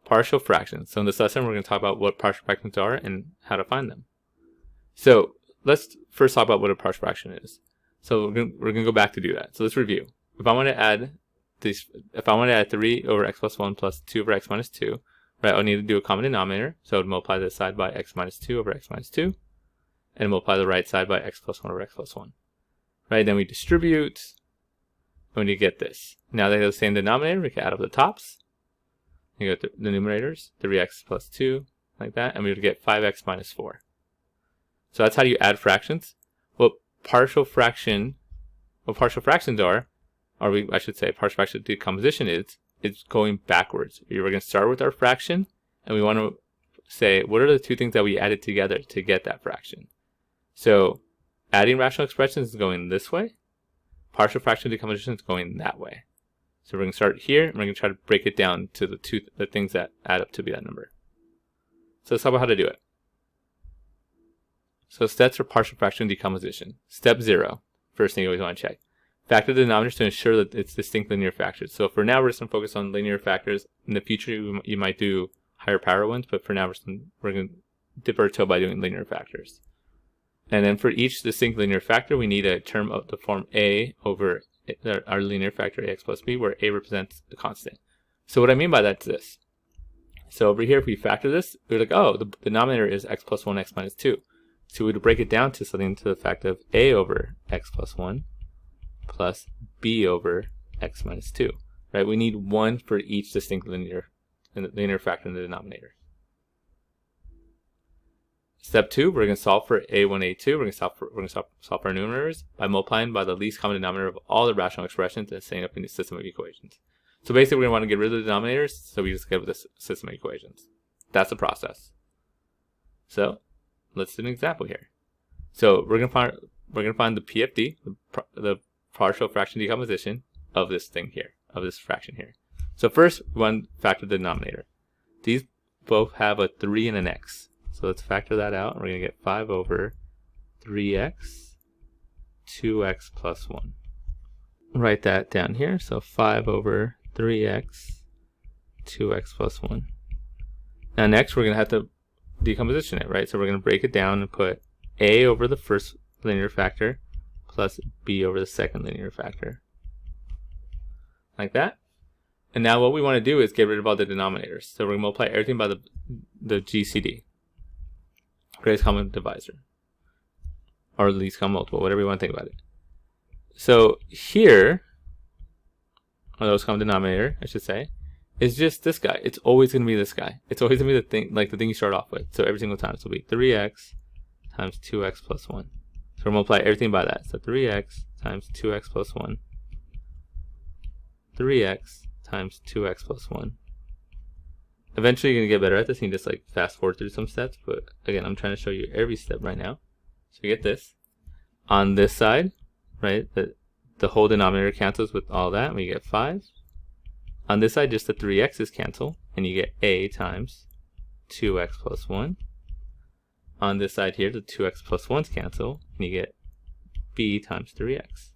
partial fractions. So in this lesson, we're going to talk about what partial fractions are and how to find them. So let's first talk about what a partial fraction is. So we're going to go back to do that. So let's review. If I want to add 3 over x plus 1 plus 2 over x minus 2, right, I'll need to do a common denominator. So I would multiply this side by x minus 2 over x minus 2, and multiply the right side by x plus 1 over x plus 1. Right, then we distribute, and we get this. Now they have the same denominator, we can add up the tops. You get the numerators, 3x plus 2, like that, and we would get 5x minus 4. So that's how you add fractions. What partial fractions are, I should say partial fraction decomposition is, it's going backwards. We're going to start with our fraction, and we want to say, what are the two things that we added together to get that fraction? So adding rational expressions is going this way. Partial fraction decomposition is going that way. So we're going to start here, and we're going to try to break it down to the things that add up to be that number. So let's talk about how to do it. So steps for partial fraction decomposition. Step 0, first thing you always want to check. Factor the denominators to ensure that it's distinct linear factors. So for now, we're just going to focus on linear factors. In the future, you might do higher power ones, but for now, we're going to dip our toe by doing linear factors. And then for each distinct linear factor, we need a term of the form a over our linear factor ax plus b, where a represents the constant. So what I mean by that is this. So over here, if we factor this, we're like, oh, the denominator is x plus 1, x minus 2. So we would break it down to something to the fact of a over x plus 1 plus b over x minus 2. Right? We need 1 for each distinct linear factor in the denominator. Step 2, we're going to solve for a1, a2. We're going to solve for our numerators by multiplying by the least common denominator of all the rational expressions and setting up in the system of equations. So basically, we're going to want to get rid of the denominators, so we just get with this system of equations. That's the process. So let's do an example here. So we're going to find the PFD, the partial fraction decomposition of this thing here, of this fraction here. So first, we want to factor the denominator. These both have a 3 and an x. So let's factor that out. We're going to get 5 over 3x, 2x plus 1. Write that down here. So 5 over 3x, 2x plus 1. Now next, we're going to have to decomposition it, right? So we're going to break it down and put a over the first linear factor plus b over the second linear factor. Like that. And now what we want to do is get rid of all the denominators. So we're going to multiply everything by the GCD. Greatest common divisor, or least common multiple, whatever you want to think about it. So here, or lowest common denominator, I should say, is just this guy. It's always going to be this guy. It's always going to be the thing you start off with. So every single time, this will be 3x times 2x plus 1. So we'll multiply everything by that. So 3x times 2x plus 1. 3x times 2x plus 1. Eventually, you're going to get better at this. You can just like fast forward through some steps. But again, I'm trying to show you every step right now. So you get this. On this side, right, the whole denominator cancels with all that. We get 5. On this side, just the 3x's cancel. And you get a times 2x plus 1. On this side here, the 2x plus 1's cancel. And you get b times 3x.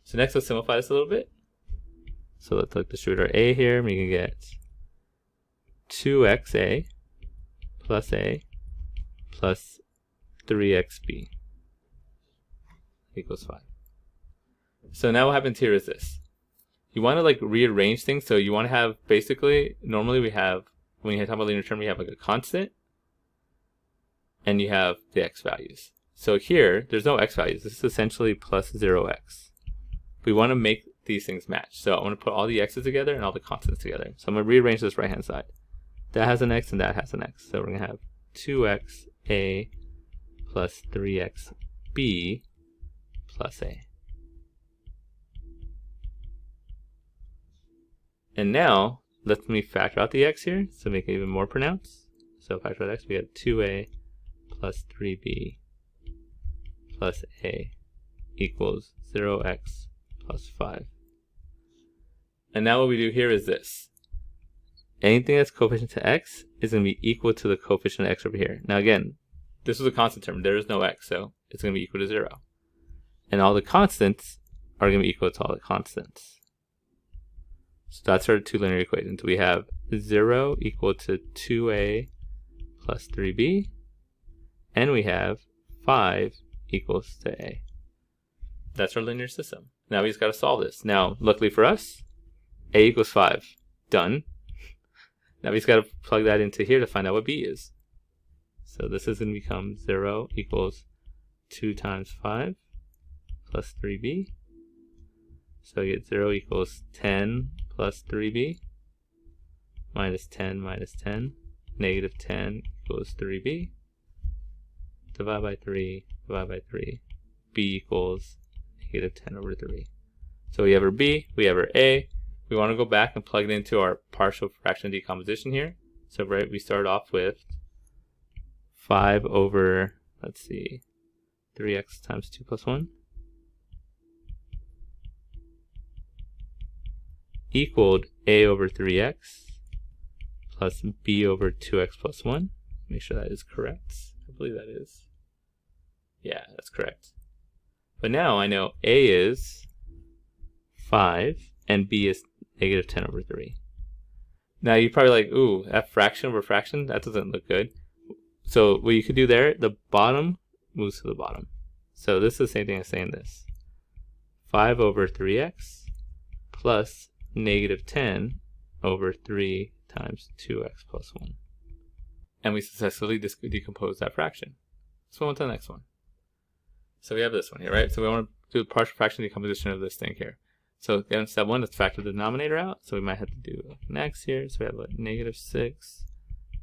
So next, let's simplify this a little bit. So let's distribute our a here. We can get 2xa plus a plus 3xb equals 5. So now what happens here is this. You want to like rearrange things. So you want to have basically, normally we have, when you talk about linear term, we have like a constant and you have the x values. So here, there's no x values. This is essentially plus 0x. We want to make these things match. So I want to put all the x's together and all the constants together. So I'm going to rearrange this right hand side. That has an x and that has an x. So we're going to have 2xa plus 3xb plus a. And now, let me factor out the x here to make it even more pronounced. So factor out x, we get 2a plus 3b plus a equals 0x plus 5. And now what we do here is this. Anything that's coefficient to x is going to be equal to the coefficient of x over here. Now again, this is a constant term. There is no x, so it's going to be equal to 0. And all the constants are going to be equal to all the constants. So that's our two linear equations. We have 0 equal to 2a plus 3b, and we have 5 equals to a. That's our linear system. Now we just got to solve this. Now, luckily for us, a equals 5. Done. Now we just got to plug that into here to find out what b is. So this is going to become 0 equals 2 times 5 plus 3b. So we get 0 equals 10 plus 3b minus 10 minus 10. Negative 10 equals 3b. Divide by 3, divide by 3. b equals negative 10 over 3. So we have our b, we have our a. We want to go back and plug it into our partial fraction decomposition here. So right, we start off with 5 over, let's see, 3x times 2 plus 1 equaled a over 3x plus b over 2x plus 1. Make sure that is correct. I believe that is. Yeah, that's correct. But now I know a is 5 and b is negative 10 over 3. Now you're probably like, ooh, that fraction over fraction, that doesn't look good. So what you could do there, the bottom moves to the bottom. So this is the same thing as saying this. 5 over 3x plus negative 10 over 3 times 2x plus 1. And we successfully decompose that fraction. Let's move on to the next one. So we have this one here, right? So we want to do the partial fraction decomposition of this thing here. So again, step 1, let's factor the denominator out. So we might have to do an x here. So we have like negative 6,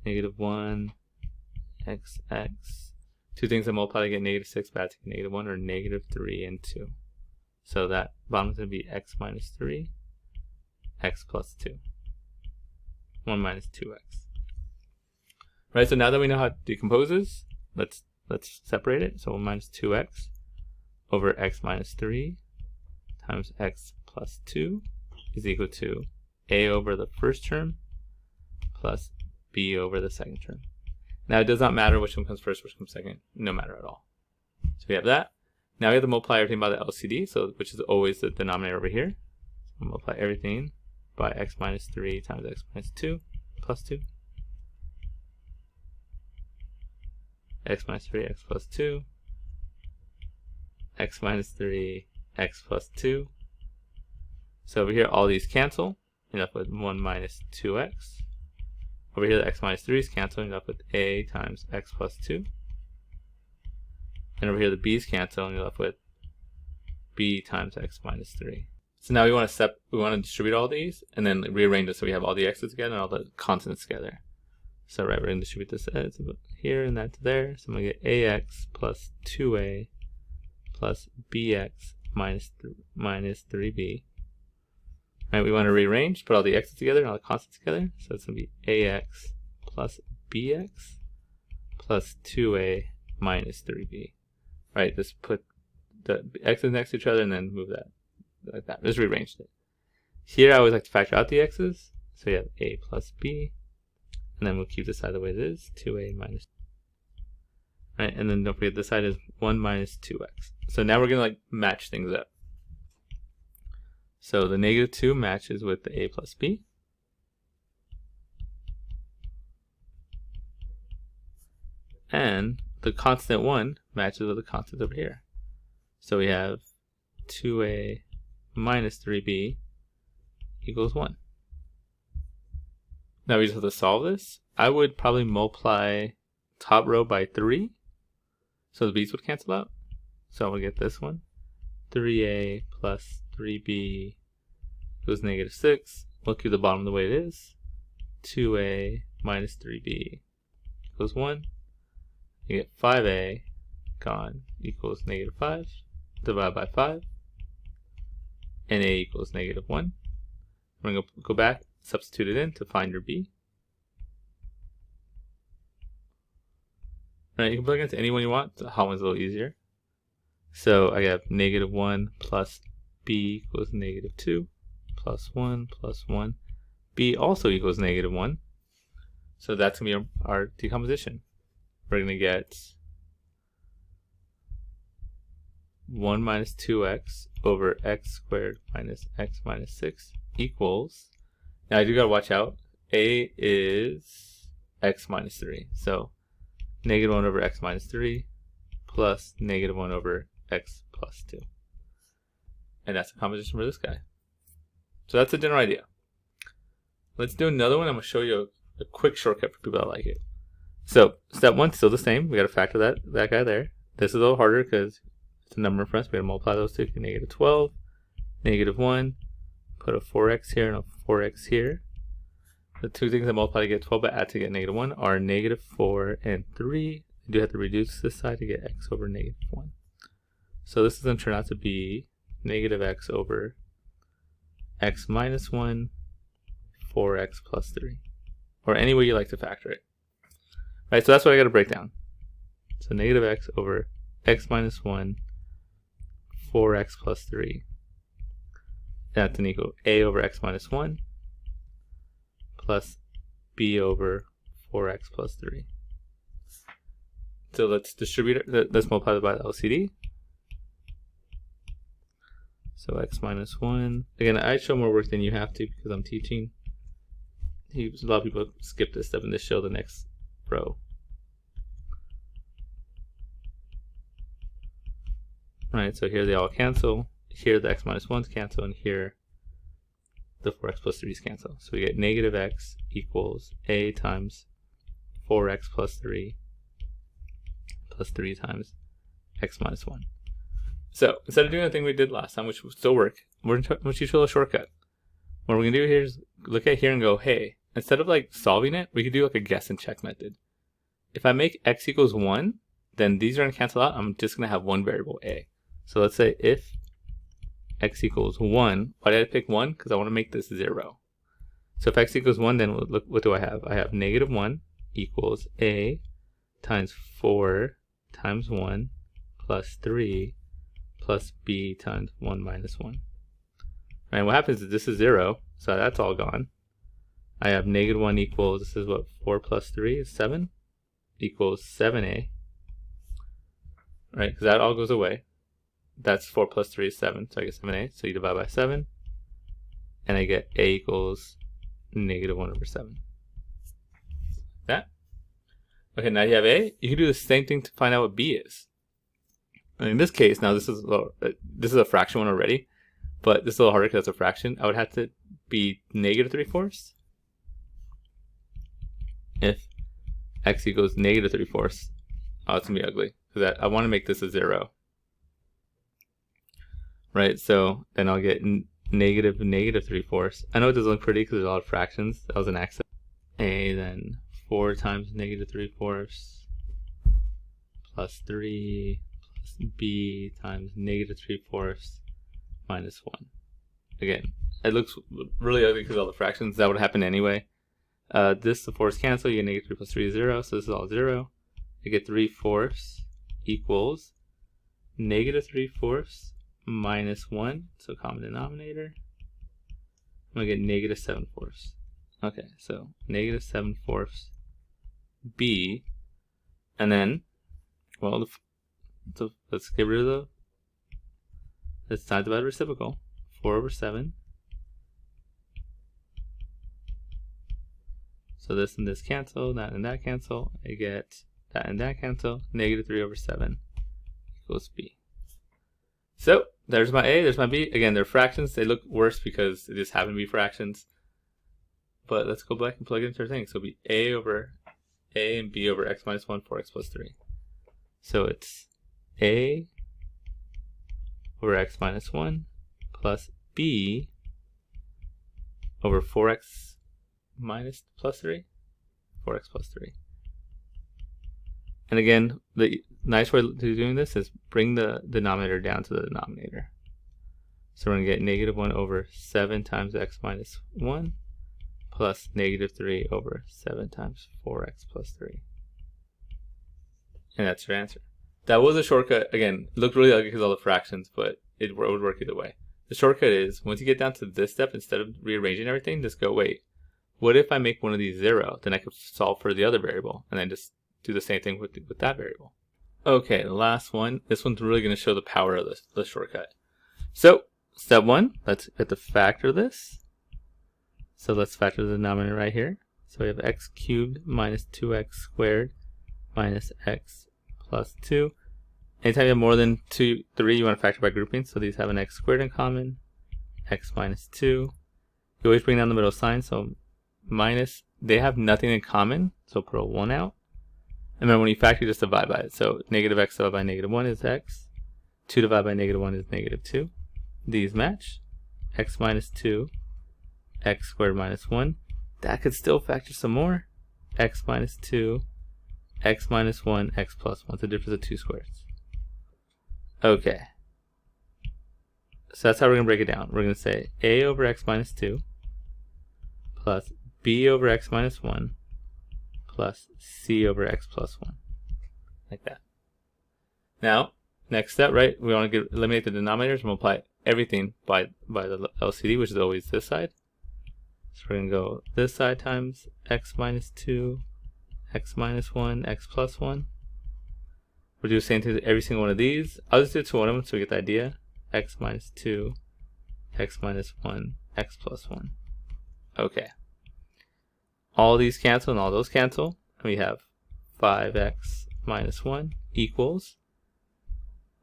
negative 1, xx. Two things that multiply to get negative 6, but I have to get negative 1, or negative 3 and 2. So that bottom is going to be x minus 3, x plus 2. 1 minus 2x. Right, so now that we know how it decomposes, let's separate it. So 1 minus 2x over x minus 3 times x plus 2 is equal to a over the first term plus b over the second term. Now it does not matter which one comes first, which comes second, no matter at all. So we have that. Now we have to multiply everything by the LCD, so which is always the denominator over here. So multiply everything by x minus 3 times x minus 2 plus 2. X minus 3, x plus 2. X minus 3, x plus 2. So over here, all these cancel. You're left with 1 minus 2x. Over here, the x minus 3 is canceling. You're left with a times x plus 2. And over here, the b's cancel, and you're left with b times x minus 3. So now we want to distribute all these, and then rearrange it so we have all the x's together and all the constants together. So right, we're going to distribute this here and that to there. So I'm going to get ax plus 2a plus bx minus 3b. Right, we want to rearrange, put all the x's together and all the constants together. So it's going to be ax plus bx plus 2a minus 3b. Right, just put the x's next to each other and then move that like that. Just rearranged it. Here I always like to factor out the x's. So you have a plus b. And then we'll keep this side the way it is, 2a minus. Right, and then don't forget this side is 1 minus 2x. So now we're going to like match things up. So the negative 2 matches with the a plus b. And the constant 1 matches with the constant over here. So we have 2a minus 3b equals 1. Now we just have to solve this. I would probably multiply top row by 3. So the b's would cancel out. So I'm going to get this one. 3a plus 3b equals negative 6. We'll keep the bottom the way it is. 2a minus 3b equals 1. You get 5a gone equals negative 5. Divide by 5. And a equals negative 1. We're going to go back, substitute it in to find your b. All right, you can plug into anyone you want. The hot one's a little easier. So I have negative 1 plus b equals negative 2 plus 1 plus 1. b also equals negative 1. So that's going to be our decomposition. We're going to get 1 minus 2x over x squared minus x minus 6 equals Now I do gotta watch out. A is x minus 3. So negative 1 over x minus 3 plus negative 1 over x plus 2. And that's the composition for this guy. So that's the general idea. Let's do another one. I'm going to show you a quick shortcut for people that like it. So step 1 still the same. We got to factor that guy there. This is a little harder because it's a number in front. So we got to multiply those two. Negative 12, negative 1. Put a 4x here and a 4x here. The two things I multiply to get 12 but add to get negative 1 are negative 4 and 3. You do have to reduce this side to get x over negative 1. So this is going to turn out to be negative x over x minus 1, 4x plus 3. Or any way you like to factor it. Right, so that's what I got to break down. So negative x over x minus 1, 4x plus 3. That's an equal a over x minus 1 plus b over 4x plus 3. So let's distribute it. Let's multiply it by the LCD. So x minus 1. Again, I show more work than you have to because I'm teaching. A lot of people skip this step and just show the next row. Right, so here they all cancel. Here the x minus 1s cancel, and here the 4x plus 3s cancel. So we get negative x equals a times 4x plus 3 plus 3 times x minus 1. So instead of doing the thing we did last time, which would still work, we're going to teach you a little shortcut. What we're going to do here is look at here and go, hey, instead of like solving it, we could do like a guess and check method. If I make x equals 1, then these are going to cancel out. I'm just going to have one variable, a. So let's say if x equals 1, why did I pick 1? Because I want to make this 0. So if x equals 1, then look, what do I have? I have negative 1 equals a times 4 times 1 plus 3 plus b times 1 minus 1. And what happens is this is 0, so that's all gone. I have negative 1 equals, this is what, 4 plus 3 is 7, equals 7a. Right, because that all goes away. That's 4 plus 3 is 7, so I get 7a. So you divide by 7, and I get a equals negative 1 over 7. That. Okay, now you have a. You can do the same thing to find out what b is. And in this case, now this is a fraction one already, but this is a little harder because it's a fraction. I would have to be negative 3/4 if x equals negative 3/4. Oh, it's going to be ugly. Because I want to make this a 0. Right, so then I'll get negative 3/4. I know it doesn't look pretty because there's a lot of fractions. That was an accident. A, then 4 times negative 3/4 plus 3 plus b times negative 3/4 minus 1. Again, it looks really ugly because of all the fractions. That would happen anyway. The 4's cancel. You get negative 3 plus 3 is 0, so this is all 0. I get 3/4 equals negative 3/4 minus 1, so common denominator. I'm going to get negative 7/4. Okay, so negative 7/4 b, and then, well, so let's get rid of let's not divide reciprocal. 4 over 7. So this and this cancel, that and that cancel. I get that and that cancel. Negative 3 over 7 equals b. So there's my a, there's my b. Again, they're fractions. They look worse because they just happen to be fractions. But let's go back and plug it into our thing. So it'll be a over a and b over x minus 1, 4x plus 3. So it's a over x minus 1 plus b over 4x minus plus 3, 4x plus 3. And again, the nice way to doing this is bring the denominator down to the denominator. So we're going to get negative 1 over 7 times x minus 1 plus negative 3 over 7 times 4x plus 3. And that's your answer. That was a shortcut. Again, it looked really ugly because of all the fractions, but it would work either way. The shortcut is, once you get down to this step, instead of rearranging everything, just go, wait, what if I make one of these 0? Then I could solve for the other variable, and then just do the same thing with that variable. Okay, the last one. This one's really going to show the power of the shortcut. So, step 1, let's get to factor this. So let's factor the denominator right here. So we have x cubed minus 2x squared minus x plus 2. Anytime you have more than 3, you want to factor by grouping. So these have an x squared in common, x minus 2. You always bring down the middle sign, so minus, they have nothing in common, so put a 1 out. And then when you factor, you just divide by it. So negative x divided by negative 1 is x. 2 divided by negative 1 is negative 2. These match. X minus 2, x squared minus 1. That could still factor some more. X minus 2, x minus 1, x plus 1. It's the difference of 2 squares. Okay. So that's how we're going to break it down. We're going to say a over x minus 2 plus b over x minus 1 plus c over x plus 1. Like that. Now, next step, right? We want to eliminate the denominators and multiply everything by the LCD, which is always this side. So we're going to go this side times x minus 2, x minus 1, x plus 1. We'll do the same thing to every single one of these. I'll just do it to one of them so we get the idea. X minus 2, x minus 1, x plus 1. Okay. All these cancel and all those cancel. And we have 5x minus 1 equals.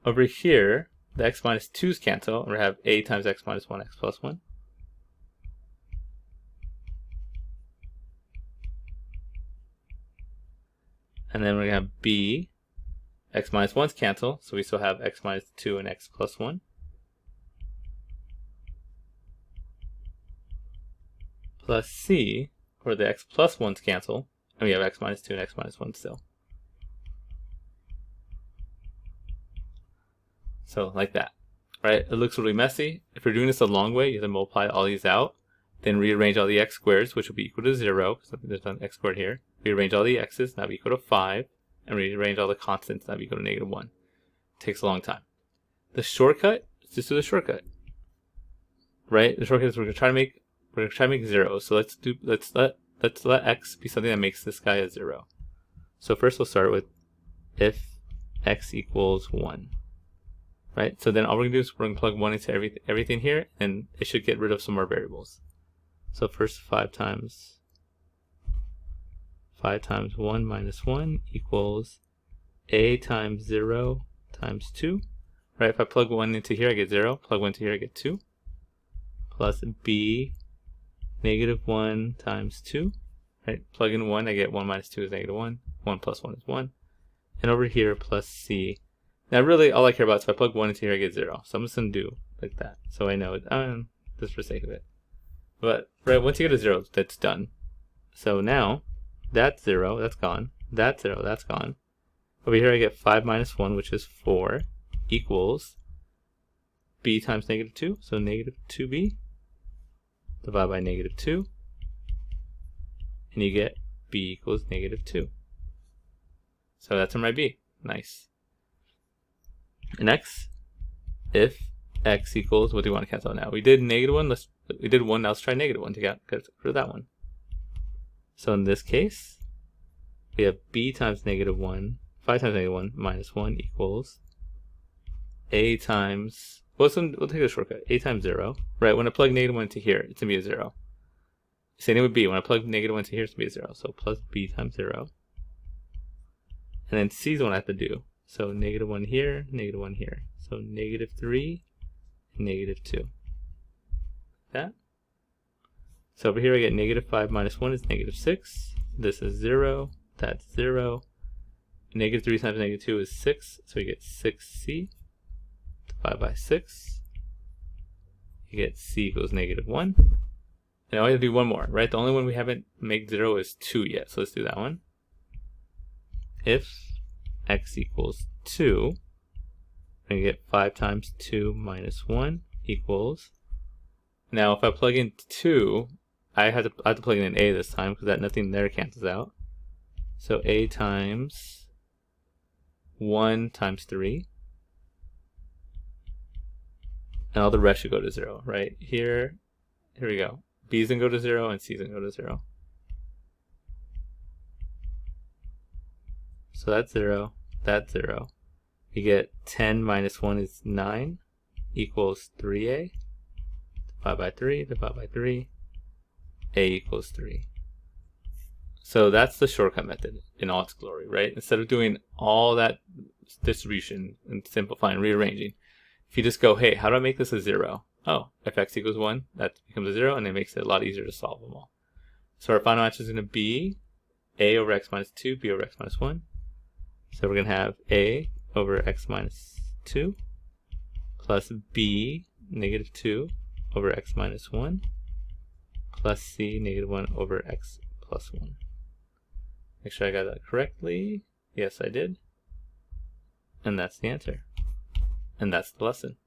Over here, the x minus 2's cancel, and we have a times x minus 1, x plus 1. And then we're going to have b, x minus 1's cancel, so we still have x minus 2 and x plus 1. Plus c, where the x plus 1's cancel, and we have x minus 2 and x minus 1 still. So like that, right? It looks really messy. If you're doing this a long way, you have to multiply all these out, then rearrange all the x squares, which will be equal to 0, because there's an x squared here. Rearrange all the x's, that would be equal to 5, and rearrange all the constants, that would be equal to negative 1. It takes a long time. The shortcut is just do the shortcut, right? The shortcut is we're gonna try to make 0. So let's let x be something that makes this guy a 0. So first we'll start with if x equals 1. Right, so then all we're going to do is we're going to plug 1 into everything here, and it should get rid of some more variables. So first 5 times 1 minus 1 equals a times 0 times 2. Right, if I plug 1 into here, I get 0. Plug 1 into here, I get 2. Plus b negative 1 times 2. Right, plug in 1, I get 1 minus 2 is negative 1. 1 plus 1 is 1. And over here, plus c. Now really all I care about is if I plug 1 into here I get 0. So I'm just going to do like that. So I know it, just for the sake of it. But right, once you get a 0, that's done. So now that's 0, that's gone. That's 0, that's gone. Over here I get 5 minus 1, which is 4, equals b times negative 2. So negative 2b divided by negative 2. And you get b equals negative 2. So that's my b. Nice. Next, if x equals, what do we want to cancel out now? We did negative 1, we did 1, now let's try negative 1 to get rid of that one. So in this case, we have b times negative 1, 5 times negative 1 minus 1 equals a times, we'll take a shortcut, a times 0. Right, when I plug negative 1 into here, it's going to be a 0. Same thing with b, when I plug negative 1 into here, it's going to be a 0. So plus b times 0. And then c is what I have to do. So negative 1 here, negative 1 here. So negative 3, and negative 2. That. So over here I get negative 5 minus 1 is negative 6. This is 0. That's 0. Negative 3 times negative 2 is 6. So you get 6c divided by 6. You get c equals negative 1. And I only have to do one more, right? The only one we haven't made 0 is 2 yet. So let's do that one. If x equals 2, we're going to get 5 times 2 minus 1 equals, now if I plug in 2, I have to plug in an a this time because that nothing there cancels out. So a times 1 times 3, and all the rest should go to 0, right? Here we go. B's going to go to 0 and C's going to go to 0. So that's 0. That's 0. We get 10 minus 1 is 9 equals 3a. Divide by 3, divide by 3. a equals 3. So that's the shortcut method in all its glory, right? Instead of doing all that distribution and simplifying and rearranging, if you just go, hey, how do I make this a 0? Oh, if x equals 1, that becomes a 0, and it makes it a lot easier to solve them all. So our final answer is going to be a over x minus 2, b over x minus 1. So we're going to have a over x minus 2 plus b negative 2 over x minus 1 plus c negative 1 over x plus 1. Make sure I got that correctly. Yes, I did. And that's the answer. And that's the lesson.